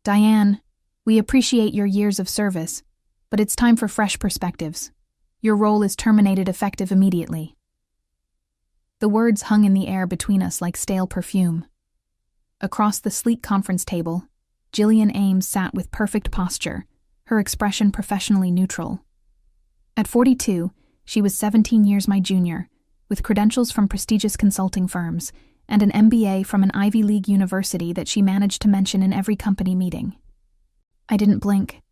Diane, we appreciate your years of service, but it's time for fresh perspectives. Your role is terminated effective immediately. The words hung in the air between us like stale perfume. Across the sleek conference table, Jillian Ames sat with perfect posture, her expression professionally neutral. At 42, she was 17 years my junior, with credentials from prestigious consulting firms and an MBA from an Ivy League university that she managed to mention in every company meeting. I didn't blink.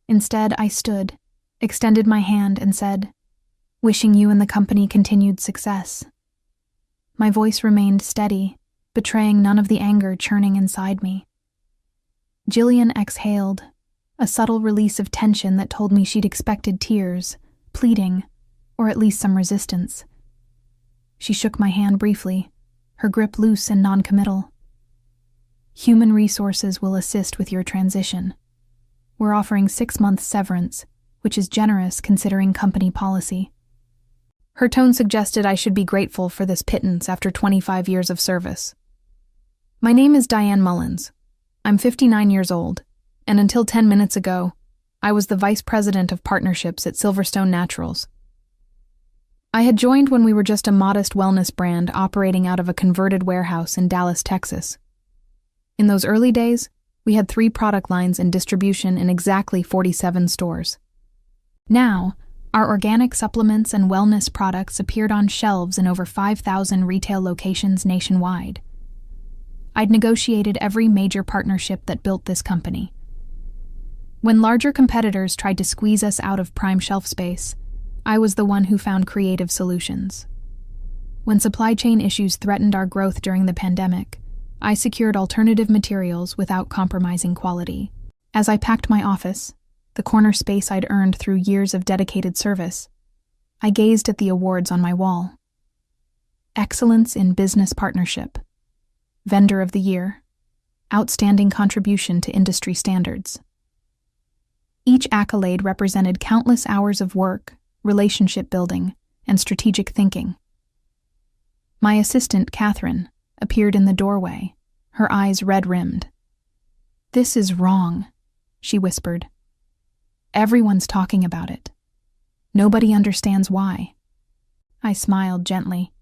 Instead, I stood, extended my hand, and said, "Wishing you and the company continued success." My voice remained steady, betraying none of the anger churning inside me. Jillian exhaled, a subtle release of tension that told me she'd expected tears, pleading, or at least some resistance. She shook my hand briefly, her grip loose and non-committal. "Human resources will assist with your transition. We're offering 6 months severance, which is generous considering company policy." Her tone suggested I should be grateful for this pittance after 25 years of service. "My name is Diane Mullins. I'm 59 years old, and until 10 minutes ago, I was the Vice President of Partnerships at Silverstone Naturals. I had joined when we were just a modest wellness brand operating out of a converted warehouse in Dallas, Texas. In those early days, we had 3 product lines in distribution in exactly 47 stores. Now, our organic supplements and wellness products appeared on shelves in over 5,000 retail locations nationwide. I'd negotiated every major partnership that built this company. When larger competitors tried to squeeze us out of prime shelf space, I was the one who found creative solutions. When supply chain issues threatened our growth during the pandemic, I secured alternative materials without compromising quality. As I packed my office, the corner space I'd earned through years of dedicated service, I gazed at the awards on my wall. Excellence in Business Partnership, Vendor of the Year, Outstanding Contribution to Industry Standards. Each accolade represented countless hours of work, relationship building, and strategic thinking. My assistant, Catherine, appeared in the doorway, her eyes red-rimmed. "This is wrong," she whispered. "Everyone's talking about it. Nobody understands why." I smiled gently.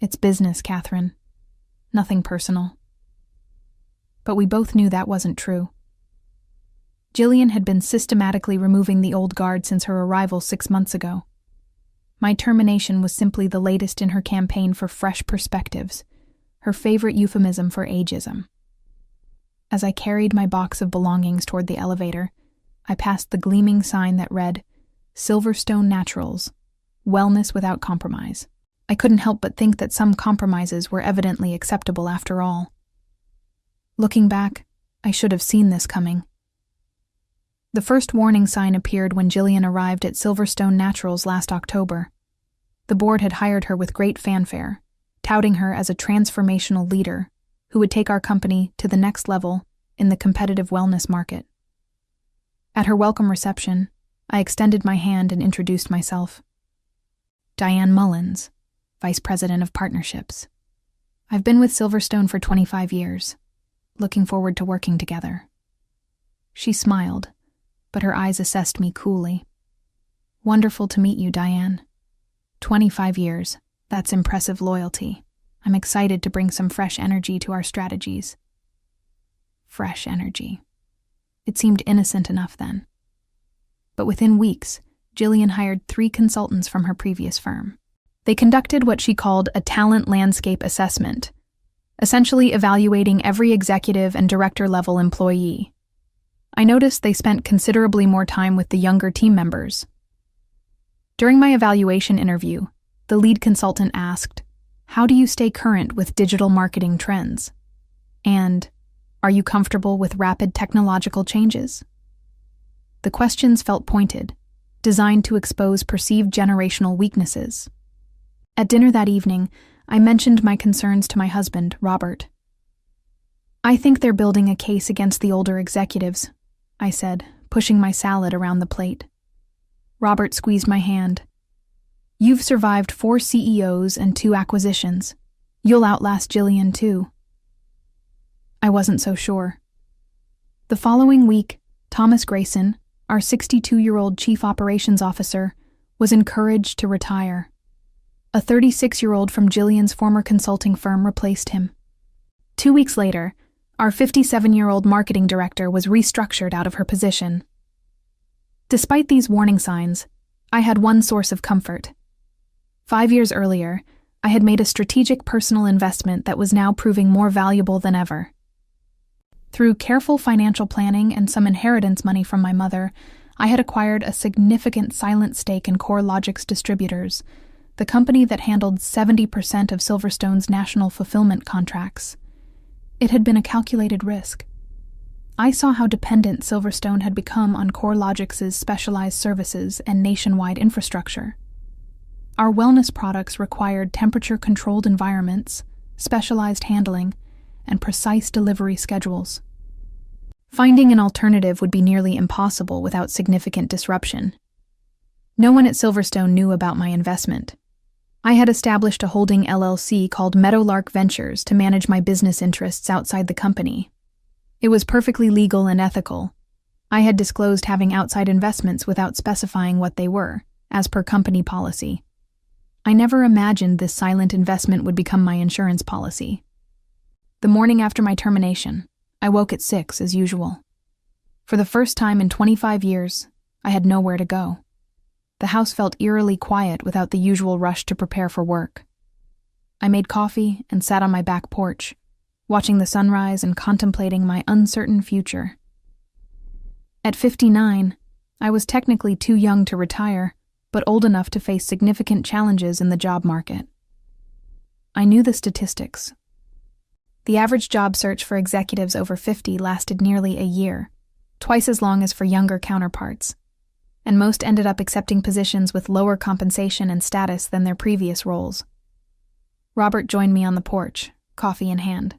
"It's business, Catherine. Nothing personal." But we both knew that wasn't true. Jillian had been systematically removing the old guard since her arrival 6 months ago. My termination was simply the latest in her campaign for fresh perspectives, her favorite euphemism for ageism. As I carried my box of belongings toward the elevator, I passed the gleaming sign that read, "Silverstone Naturals, Wellness Without Compromise." I couldn't help but think that some compromises were evidently acceptable after all. Looking back, I should have seen this coming. The first warning sign appeared when Jillian arrived at Silverstone Naturals last October. The board had hired her with great fanfare, touting her as a transformational leader who would take our company to the next level in the competitive wellness market. At her welcome reception, I extended my hand and introduced myself. "Diane Mullins, Vice President of Partnerships. I've been with Silverstone for 25 years. Looking forward to working together." She smiled, but her eyes assessed me coolly. "Wonderful to meet you, Diane. 25 years, that's impressive loyalty. I'm excited to bring some fresh energy to our strategies." Fresh energy. It seemed innocent enough then. But within weeks, Jillian hired 3 consultants from her previous firm. They conducted what she called a talent landscape assessment, essentially evaluating every executive and director-level employee. I noticed they spent considerably more time with the younger team members. During my evaluation interview, the lead consultant asked, "How do you stay current with digital marketing trends?" And, "Are you comfortable with rapid technological changes?" The questions felt pointed, designed to expose perceived generational weaknesses. At dinner that evening, I mentioned my concerns to my husband, Robert. "I think they're building a case against the older executives," I said, pushing my salad around the plate. Robert squeezed my hand. "You've survived 4 CEOs and 2 acquisitions. You'll outlast Jillian too." I wasn't so sure. The following week, Thomas Grayson, our 62-year-old chief operations officer, was encouraged to retire. A 36-year-old from Jillian's former consulting firm replaced him. 2 weeks later, our 57-year-old marketing director was restructured out of her position. Despite these warning signs, I had one source of comfort. 5 years earlier, I had made a strategic personal investment that was now proving more valuable than ever. Through careful financial planning and some inheritance money from my mother, I had acquired a significant silent stake in CoreLogic's Distributors, the company that handled 70% of Silverstone's national fulfillment contracts. It had been a calculated risk. I saw how dependent Silverstone had become on CoreLogic's specialized services and nationwide infrastructure. Our wellness products required temperature-controlled environments, specialized handling, and precise delivery schedules. Finding an alternative would be nearly impossible without significant disruption. No one at Silverstone knew about my investment. I had established a holding LLC called Meadowlark Ventures to manage my business interests outside the company. It was perfectly legal and ethical. I had disclosed having outside investments without specifying what they were, as per company policy. I never imagined this silent investment would become my insurance policy. The morning after my termination, I woke at 6 as usual. For the first time in 25 years, I had nowhere to go. The house felt eerily quiet without the usual rush to prepare for work. I made coffee and sat on my back porch, watching the sunrise and contemplating my uncertain future. At 59, I was technically too young to retire, but old enough to face significant challenges in the job market. I knew the statistics. The average job search for executives over 50 lasted nearly a year, twice as long as for younger counterparts, and most ended up accepting positions with lower compensation and status than their previous roles. Robert joined me on the porch, coffee in hand.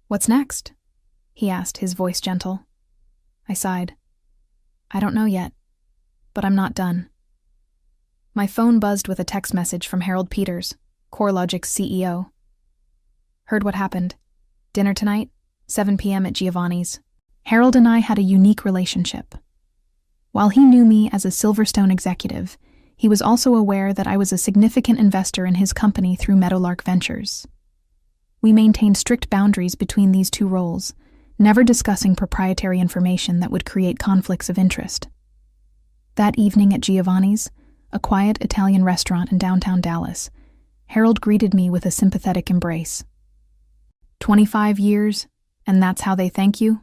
"What's next?" he asked, his voice gentle. I sighed. "I don't know yet, but I'm not done." My phone buzzed with a text message from Harold Peters, CoreLogic's CEO. "Heard what happened. Dinner tonight, 7 p.m. at Giovanni's." Harold and I had a unique relationship. While he knew me as a Silverstone executive, he was also aware that I was a significant investor in his company through Meadowlark Ventures. We maintained strict boundaries between these two roles, never discussing proprietary information that would create conflicts of interest. That evening at Giovanni's, a quiet Italian restaurant in downtown Dallas, Harold greeted me with a sympathetic embrace. 25 years, and that's how they thank you?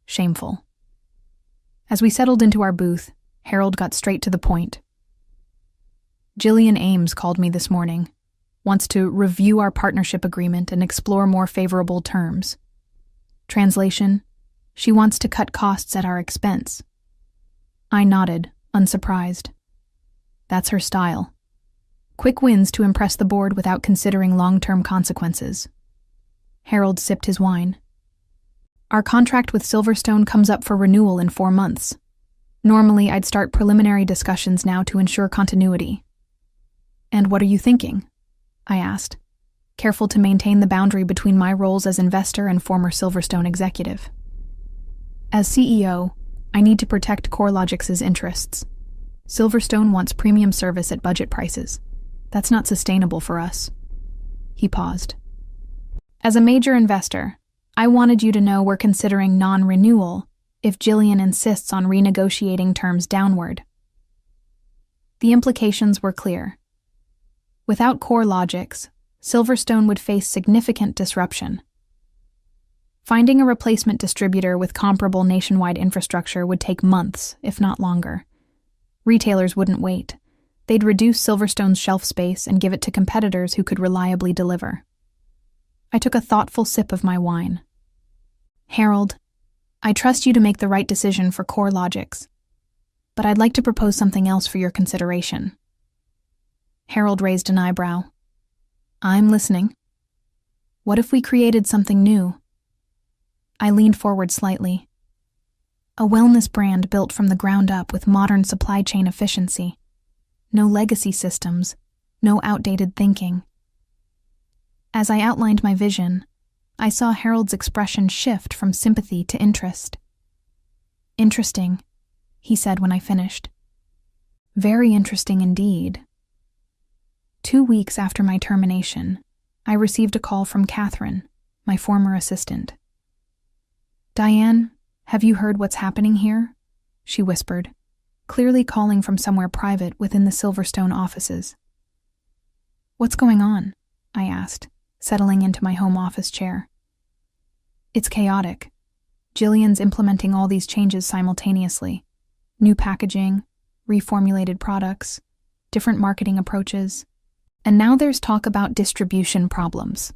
Shameful. As we settled into our booth, Harold got straight to the point. "Jillian Ames called me this morning, wants to review our partnership agreement and explore more favorable terms. Translation, she wants to cut costs at our expense." I nodded, unsurprised. That's her style. Quick wins to impress the board without considering long-term consequences. Harold sipped his wine. "Our contract with Silverstone comes up for renewal in 4 months. Normally, I'd start preliminary discussions now to ensure continuity." "And what are you thinking?" I asked, careful to maintain the boundary between my roles as investor and former Silverstone executive. As CEO, I need to protect CoreLogic's interests. Silverstone wants premium service at budget prices. That's not sustainable for us. He paused. "As a major investor, I wanted you to know we're considering non-renewal if Jillian insists on renegotiating terms downward." The implications were clear. Without CoreLogic's, Silverstone would face significant disruption. Finding a replacement distributor with comparable nationwide infrastructure would take months, if not longer. Retailers wouldn't wait. They'd reduce Silverstone's shelf space and give it to competitors who could reliably deliver. I took a thoughtful sip of my wine. "Harold, I trust you to make the right decision for CoreLogic's, but I'd like to propose something else for your consideration." Harold raised an eyebrow. "I'm listening." "What if we created something new?" I leaned forward slightly. "A wellness brand built from the ground up with modern supply chain efficiency. No legacy systems, no outdated thinking." As I outlined my vision, I saw Harold's expression shift from sympathy to interest. "Interesting," he said when I finished. "Very interesting indeed." 2 weeks after my termination, I received a call from Catherine, my former assistant. "Diane, have you heard what's happening here?" she whispered, clearly calling from somewhere private within the Silverstone offices. "What's going on?" I asked, settling into my home office chair. "It's chaotic. Jillian's implementing all these changes simultaneously. New packaging, reformulated products, different marketing approaches. And now there's talk about distribution problems."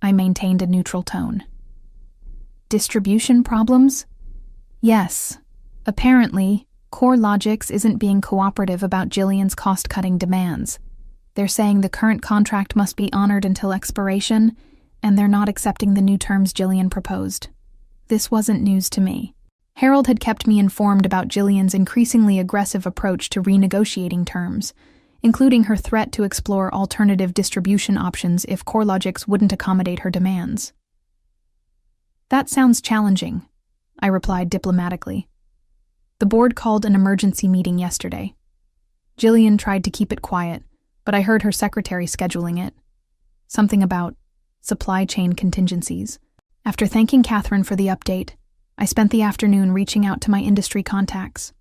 I maintained a neutral tone. "Distribution problems?" "Yes. Apparently, CoreLogics isn't being cooperative about Jillian's cost-cutting demands. They're saying the current contract must be honored until expiration, and they're not accepting the new terms Jillian proposed." This wasn't news to me. Harold had kept me informed about Jillian's increasingly aggressive approach to renegotiating terms, including her threat to explore alternative distribution options if CoreLogics wouldn't accommodate her demands. "That sounds challenging," I replied diplomatically. "The board called an emergency meeting yesterday. Jillian tried to keep it quiet, but I heard her secretary scheduling it. Something about supply chain contingencies. After thanking Catherine for the update, I spent the afternoon reaching out to my industry contacts.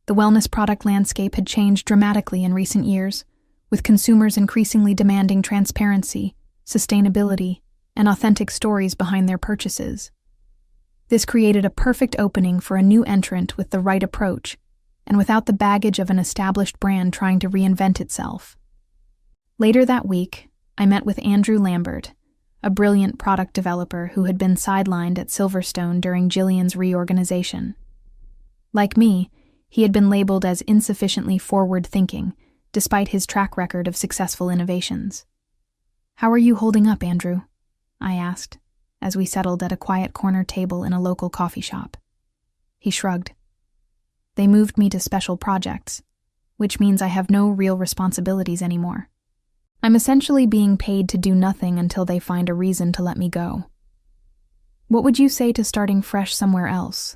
The wellness product landscape had changed dramatically in recent years, with consumers increasingly demanding transparency, sustainability, and authentic stories behind their purchases. This created a perfect opening for a new entrant with the right approach, and without the baggage of an established brand trying to reinvent itself. Later that week, I met with Andrew Lambert, a brilliant product developer who had been sidelined at Silverstone during Jillian's reorganization. Like me, he had been labeled as insufficiently forward-thinking, despite his track record of successful innovations. "How are you holding up, Andrew?" I asked, as we settled at a quiet corner table in a local coffee shop. He shrugged. "They moved me to special projects, which means I have no real responsibilities anymore. I'm essentially being paid to do nothing until they find a reason to let me go." "What would you say to starting fresh somewhere else?"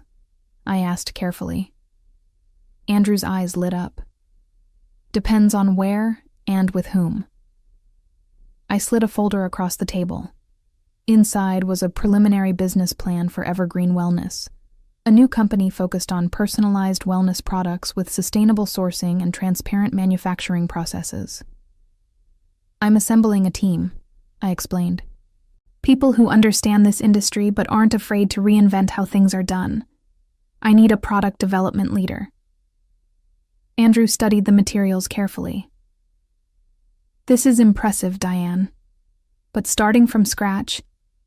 I asked carefully. Andrew's eyes lit up. "Depends on where and with whom." I slid a folder across the table. Inside was a preliminary business plan for Evergreen Wellness, a new company focused on personalized wellness products with sustainable sourcing and transparent manufacturing processes. "I'm assembling a team," I explained. "People who understand this industry but aren't afraid to reinvent how things are done. I need a product development leader." Andrew studied the materials carefully. "This is impressive, Diane. But starting from scratch,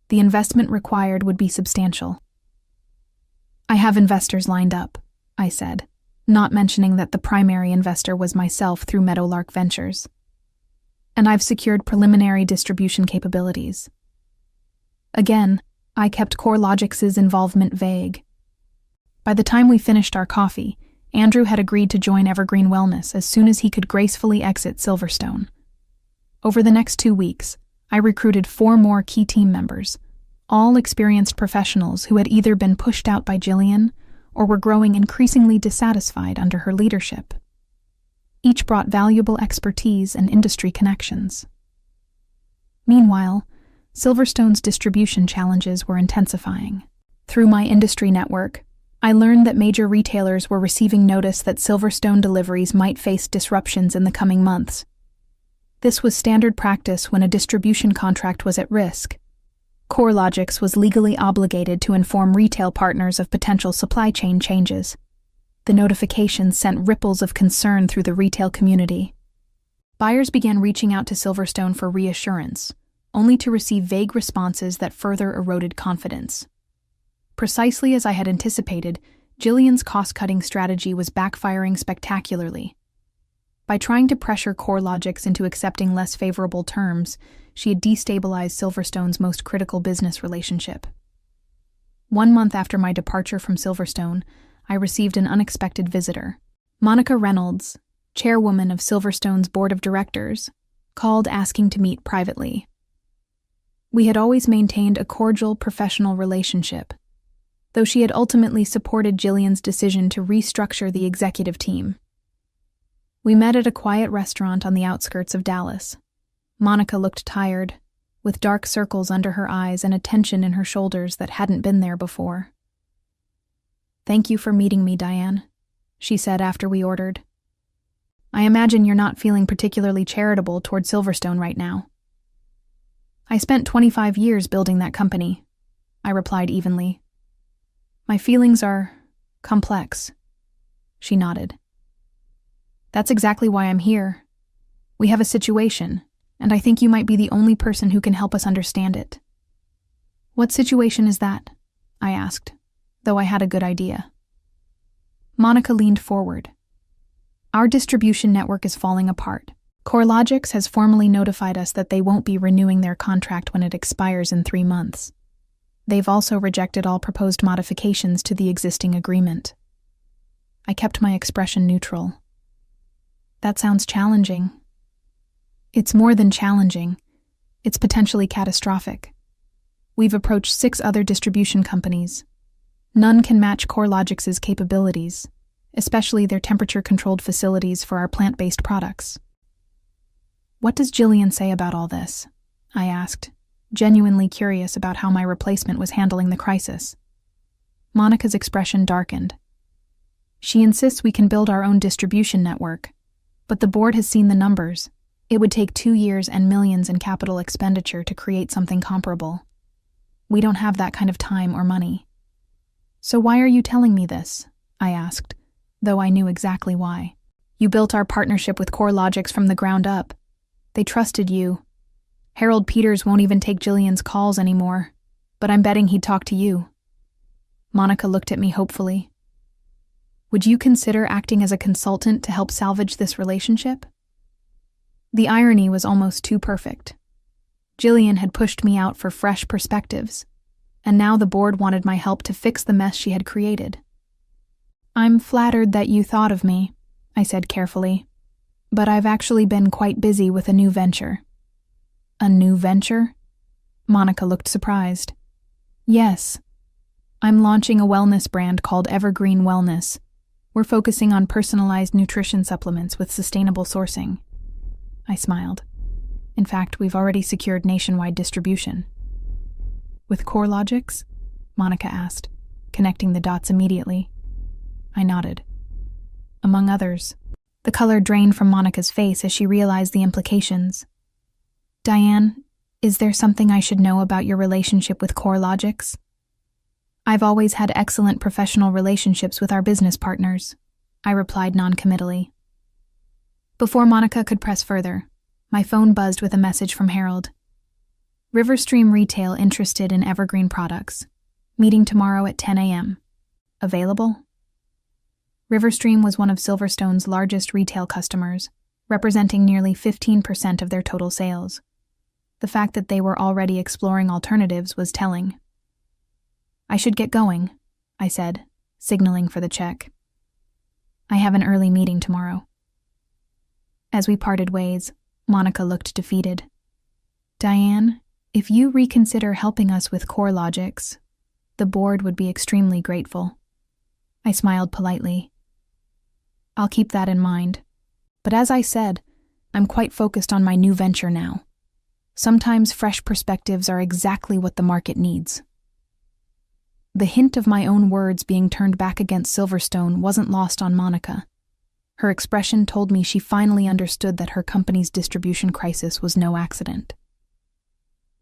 the investment required would be substantial." "I have investors lined up," I said, not mentioning that the primary investor was myself through Meadowlark Ventures. "And I've secured preliminary distribution capabilities." Again, I kept CoreLogics' involvement vague. By the time we finished our coffee, Andrew had agreed to join Evergreen Wellness as soon as he could gracefully exit Silverstone. Over the next 2 weeks, I recruited 4 more key team members, all experienced professionals who had either been pushed out by Jillian or were growing increasingly dissatisfied under her leadership. Each brought valuable expertise and industry connections. Meanwhile, Silverstone's distribution challenges were intensifying. Through my industry network, I learned that major retailers were receiving notice that Silverstone deliveries might face disruptions in the coming months. This was standard practice when a distribution contract was at risk. CoreLogics was legally obligated to inform retail partners of potential supply chain changes. The notifications sent ripples of concern through the retail community. Buyers began reaching out to Silverstone for reassurance, only to receive vague responses that further eroded confidence. Precisely as I had anticipated, Jillian's cost-cutting strategy was backfiring spectacularly. By trying to pressure CoreLogics into accepting less favorable terms, she had destabilized Silverstone's most critical business relationship. 1 month after my departure from Silverstone, I received an unexpected visitor. Monica Reynolds, chairwoman of Silverstone's board of directors, called asking to meet privately. We had always maintained a cordial, professional relationship, though she had ultimately supported Jillian's decision to restructure the executive team. We met at a quiet restaurant on the outskirts of Dallas. Monica looked tired, with dark circles under her eyes and a tension in her shoulders that hadn't been there before. "Thank you for meeting me, Diane," she said after we ordered. "I imagine you're not feeling particularly charitable toward Silverstone right now." "I spent 25 years building that company," I replied evenly. "My feelings are complex." She nodded. "That's exactly why I'm here. We have a situation, and I think you might be the only person who can help us understand it." "What situation is that?" I asked, though I had a good idea. Monica leaned forward. "Our distribution network is falling apart. CoreLogics has formally notified us that they won't be renewing their contract when it expires in 3 months. They've also rejected all proposed modifications to the existing agreement." I kept my expression neutral. "That sounds challenging." "It's more than challenging. It's potentially catastrophic. We've approached 6 other distribution companies. None can match CoreLogics' capabilities, especially their temperature-controlled facilities for our plant-based products." "What does Jillian say about all this?" I asked, genuinely curious about how my replacement was handling the crisis. Monica's expression darkened. "She insists we can build our own distribution network, but the board has seen the numbers. It would take 2 years and millions in capital expenditure to create something comparable. We don't have that kind of time or money." "So why are you telling me this?" I asked, though I knew exactly why. "You built our partnership with CoreLogics from the ground up. They trusted you. Harold Peters won't even take Jillian's calls anymore, but I'm betting he'd talk to you." Monica looked at me hopefully. "Would you consider acting as a consultant to help salvage this relationship?" The irony was almost too perfect. Jillian had pushed me out for fresh perspectives, and now the board wanted my help to fix the mess she had created. "I'm flattered that you thought of me," I said carefully, "but I've actually been quite busy with a new venture." "A new venture?" Monica looked surprised. "Yes. I'm launching a wellness brand called Evergreen Wellness. We're focusing on personalized nutrition supplements with sustainable sourcing." I smiled. "In fact, we've already secured nationwide distribution." "With CoreLogics?" Monica asked, connecting the dots immediately. I nodded. "Among others." The color drained from Monica's face as she realized the implications. "Diane, is there something I should know about your relationship with CoreLogics?" "I've always had excellent professional relationships with our business partners," I replied noncommittally. Before Monica could press further, my phone buzzed with a message from Harold. "Riverstream Retail interested in Evergreen products. Meeting tomorrow at 10 a.m. Available?" Riverstream was one of Silverstone's largest retail customers, representing nearly 15% of their total sales. The fact that they were already exploring alternatives was telling. "I should get going," I said, signaling for the check. "I have an early meeting tomorrow." As we parted ways, Monica looked defeated. "Diane, if you reconsider helping us with CoreLogics, the board would be extremely grateful." I smiled politely. "I'll keep that in mind. But as I said, I'm quite focused on my new venture now. Sometimes fresh perspectives are exactly what the market needs." The hint of my own words being turned back against Silverstone wasn't lost on Monica. Her expression told me she finally understood that her company's distribution crisis was no accident.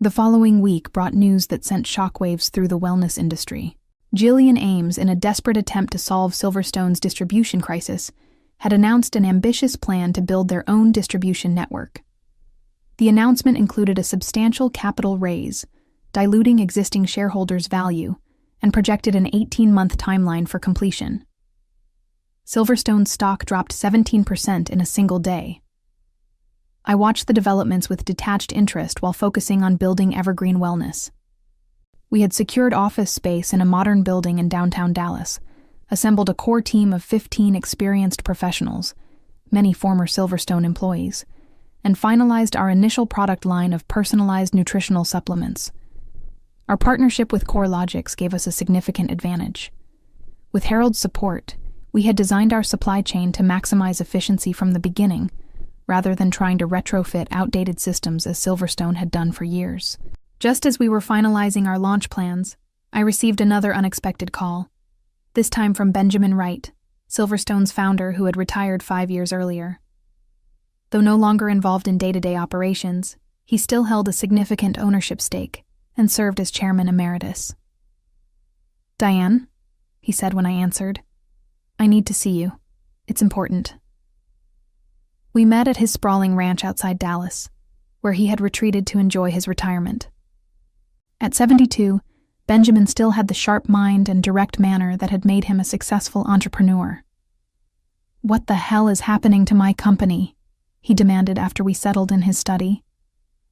The following week brought news that sent shockwaves through the wellness industry. Jillian Ames, in a desperate attempt to solve Silverstone's distribution crisis, had announced an ambitious plan to build their own distribution network. The announcement included a substantial capital raise, diluting existing shareholders' value, and projected an 18-month timeline for completion. Silverstone's stock dropped 17% in a single day. I watched the developments with detached interest while focusing on building Evergreen Wellness. We had secured office space in a modern building in downtown Dallas, assembled a core team of 15 experienced professionals, many former Silverstone employees, and finalized our initial product line of personalized nutritional supplements. Our partnership with CoreLogics gave us a significant advantage. With Harold's support, we had designed our supply chain to maximize efficiency from the beginning, rather than trying to retrofit outdated systems as Silverstone had done for years. Just as we were finalizing our launch plans, I received another unexpected call, this time from Benjamin Wright, Silverstone's founder who had retired 5 years earlier. Though no longer involved in day-to-day operations, he still held a significant ownership stake and served as chairman emeritus. "Diane," he said when I answered, "I need to see you. It's important." We met at his sprawling ranch outside Dallas, where he had retreated to enjoy his retirement. At 72, Benjamin still had the sharp mind and direct manner that had made him a successful entrepreneur. "What the hell is happening to my company?" he demanded after we settled in his study.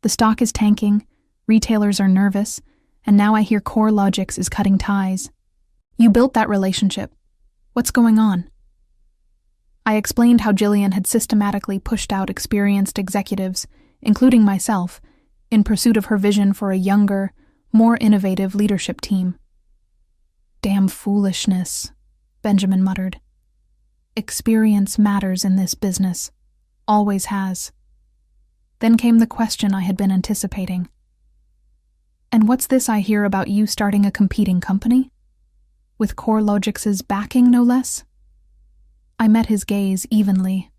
"The stock is tanking, retailers are nervous, and now I hear CoreLogics is cutting ties. You built that relationship. What's going on?" I explained how Jillian had systematically pushed out experienced executives, including myself, in pursuit of her vision for a younger, more innovative leadership team. "Damn foolishness," Benjamin muttered. "Experience matters in this business. Always has." Then came the question I had been anticipating. "And what's this I hear about you starting a competing company? With CoreLogics' backing, no less?" I met his gaze evenly.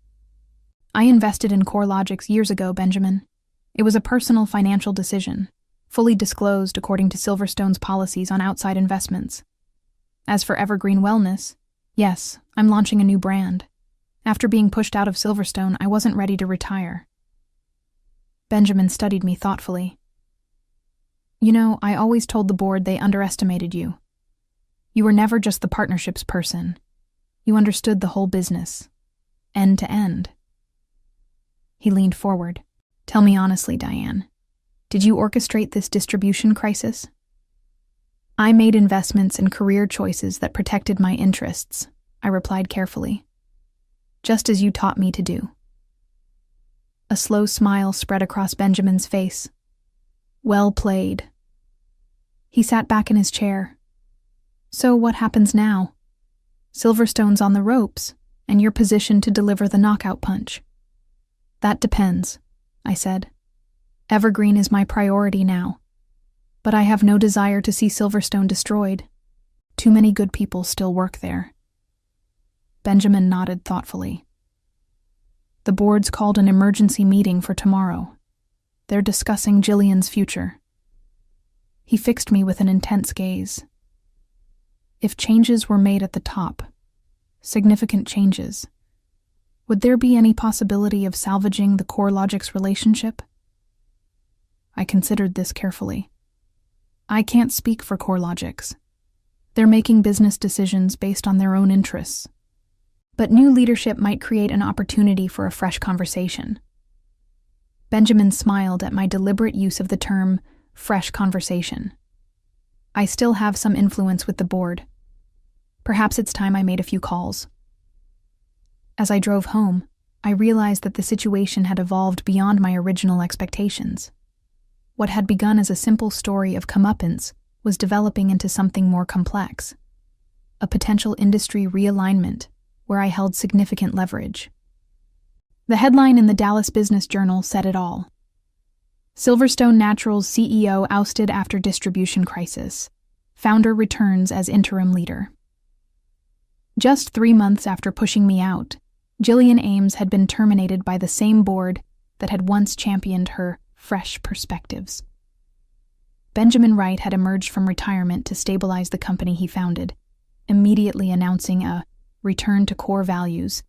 "I invested in CoreLogics years ago, Benjamin. It was a personal financial decision, fully disclosed according to Silverstone's policies on outside investments. As for Evergreen Wellness, yes, I'm launching a new brand. After being pushed out of Silverstone, I wasn't ready to retire." Benjamin studied me thoughtfully. "You know, I always told the board they underestimated you. You were never just the partnerships person. You understood the whole business, end to end." He leaned forward. "Tell me honestly, Diane, did you orchestrate this distribution crisis?" "I made investments and career choices that protected my interests," I replied carefully. "Just as you taught me to do." A slow smile spread across Benjamin's face. "Well played." He sat back in his chair. "So what happens now? Silverstone's on the ropes, and you're positioned to deliver the knockout punch." "That depends," I said. "Evergreen is my priority now, but I have no desire to see Silverstone destroyed. Too many good people still work there." Benjamin nodded thoughtfully. "The board's called an emergency meeting for tomorrow. They're discussing Jillian's future." He fixed me with an intense gaze. "If changes were made at the top, significant changes, would there be any possibility of salvaging the CoreLogics relationship?" I considered this carefully. I can't speak for CoreLogics. They're making business decisions based on their own interests. But new leadership might create an opportunity for a fresh conversation. Benjamin smiled at my deliberate use of the term fresh conversation. "I still have some influence with the board. Perhaps it's time I made a few calls." As I drove home, I realized that the situation had evolved beyond my original expectations. What had begun as a simple story of comeuppance was developing into something more complex, a potential industry realignment where I held significant leverage. The headline in the Dallas Business Journal said it all. "Silverstone Naturals CEO ousted after distribution crisis. Founder returns as interim leader." Just 3 months after pushing me out, Jillian Ames had been terminated by the same board that had once championed her fresh perspectives. Benjamin Wright had emerged from retirement to stabilize the company he founded, immediately announcing a return to core values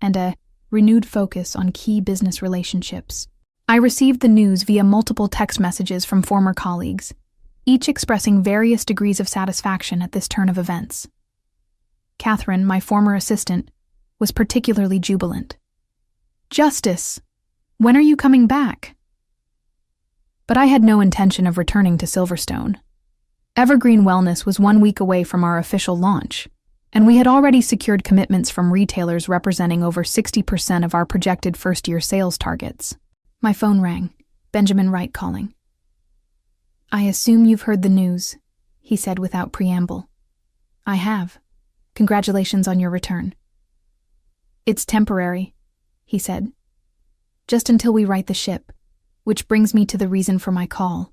and a renewed focus on key business relationships. I received the news via multiple text messages from former colleagues, each expressing various degrees of satisfaction at this turn of events. Catherine, my former assistant, was particularly jubilant. "Justice! When are you coming back?" But I had no intention of returning to Silverstone. Evergreen Wellness was 1 week away from our official launch, and we had already secured commitments from retailers representing over 60% of our projected first-year sales targets. My phone rang, Benjamin Wright calling. "I assume you've heard the news," he said without preamble. "I have. Congratulations on your return." "It's temporary," he said. "Just until we right the ship, which brings me to the reason for my call.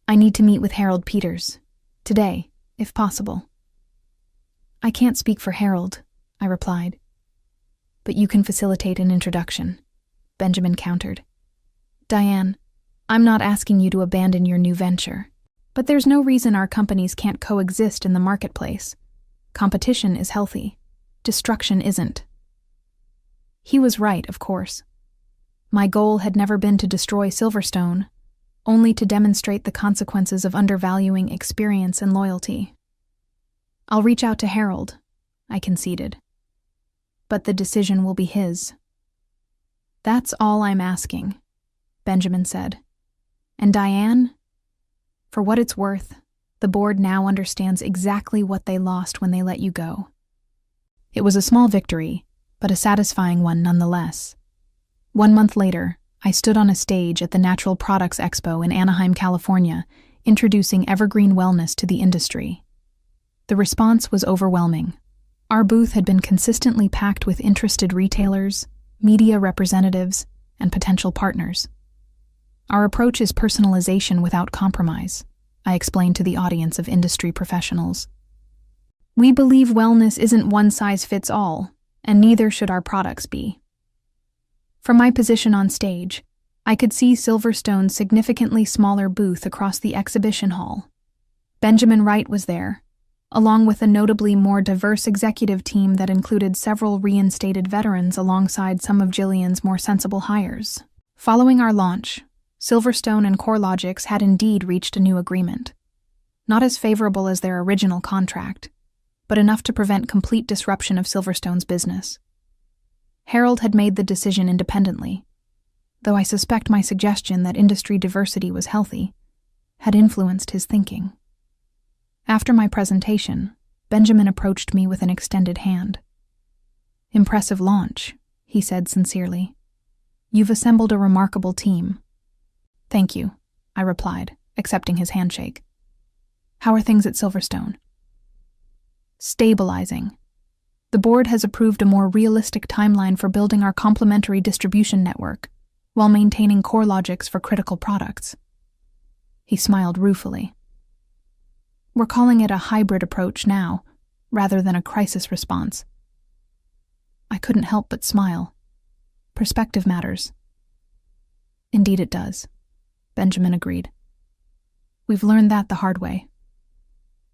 I need to meet with Harold Peters. Today, if possible." "I can't speak for Harold," I replied. "But you can facilitate an introduction," Benjamin countered. "Diane, I'm not asking you to abandon your new venture, but there's no reason our companies can't coexist in the marketplace. Competition is healthy. Destruction isn't." He was right, of course. My goal had never been to destroy Silverstone, only to demonstrate the consequences of undervaluing experience and loyalty. "I'll reach out to Harold," I conceded. "But the decision will be his." "That's all I'm asking," Benjamin said. "And Diane, for what it's worth, the board now understands exactly what they lost when they let you go." It was a small victory, but a satisfying one nonetheless. 1 month later, I stood on a stage at the Natural Products Expo in Anaheim, California, introducing evergreen wellness to the industry. The response was overwhelming. Our booth had been consistently packed with interested retailers, media representatives, and potential partners. "Our approach is personalization without compromise," I explained to the audience of industry professionals. "We believe wellness isn't one size fits all, and neither should our products be." From my position on stage, I could see Silverstone's significantly smaller booth across the exhibition hall. Benjamin Wright was there, along with a notably more diverse executive team that included several reinstated veterans alongside some of Jillian's more sensible hires. Following our launch, Silverstone and CoreLogics had indeed reached a new agreement. Not as favorable as their original contract, but enough to prevent complete disruption of Silverstone's business. Harold had made the decision independently, though I suspect my suggestion that industry diversity was healthy had influenced his thinking. After my presentation, Benjamin approached me with an extended hand. "Impressive launch," he said sincerely. "You've assembled a remarkable team." "Thank you," I replied, accepting his handshake. "How are things at Silverstone?" "Stabilizing. The board has approved a more realistic timeline for building our complementary distribution network, while maintaining CoreLogics for critical products." He smiled ruefully. "We're calling it a hybrid approach now, rather than a crisis response." I couldn't help but smile. Perspective matters. "Indeed it does," Benjamin agreed. "We've learned that the hard way."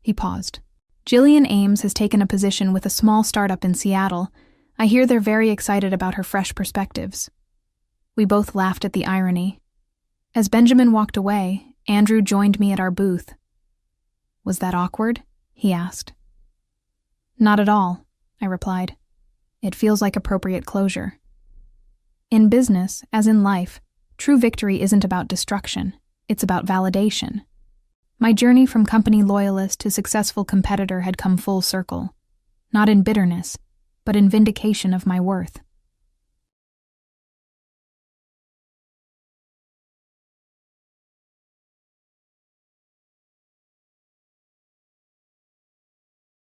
He paused. "Jillian Ames has taken a position with a small startup in Seattle. I hear they're very excited about her fresh perspectives." We both laughed at the irony. As Benjamin walked away, Andrew joined me at our booth. "Was that awkward?" he asked. "Not at all," I replied. "It feels like appropriate closure." In business, as in life, true victory isn't about destruction, it's about validation. My journey from company loyalist to successful competitor had come full circle, not in bitterness, but in vindication of my worth.